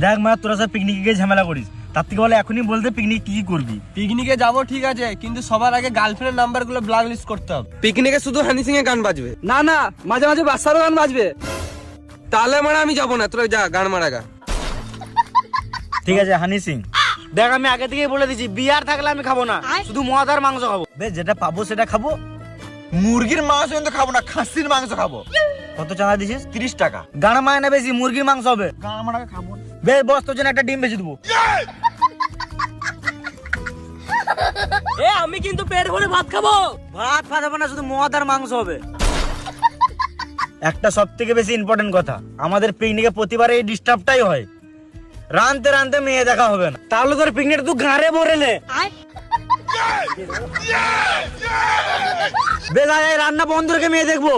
দেখ মা, তোরা সব পিকনিকে গিয়ে ঝামেলা করিস, তার থেকে বলে এখনই বলতে পিকনিক কি করবি। পিকনিকে যাবো ঠিক আছে, কিন্তু সবার আগে গার্লফ্রেন্ডের নাম্বার গুলো ব্লক লিস্ট করতে হবে। পিকনিকে শুধু হানি সিং এর গান বাজবে না না, মাঝে মাঝে বাচ্চারও গান বাজবে। তাহলে মানে আমি যাবো না, তোরা যা গান মারা গা। ঠিক আছে হানি সিং। দেখ আমি আগে থেকেই বলে দিচ্ছি, বিয়ার থাকলে আমি খাবো না, শুধু মদ আর মাংস খাবো। বেশ, যেটা পাবো সেটা খাবো। মুরগির মাংস কিন্তু খাবো না, খাসির মাংস খাবো। কত চাঁদা দিছিস? 30 টাকা। গান মায়না বেশি, মুরগির মাংস হবে। গান মারা খাবো। বেশ বস, তোর জন্য একটা ডিম বেশি দেবো। আমি কিন্তু পেট ভরে ভাত খাবো। ভাত খাবো না, শুধু মদ আর মাংস হবে। একটা সব থেকে বেশি ইম্পর্টেন্ট কথা, আমাদের পিকনিকে প্রতিবার এই ডিস্টার্বটাই হয়, রানতে রানতে মেয়ে দেখা হবে না। তাহলে তোর পিকনিক তুই ঘাড়ে ভরে নে। বেলা রান্না বন্ধ রেখে মেয়ে দেখবো।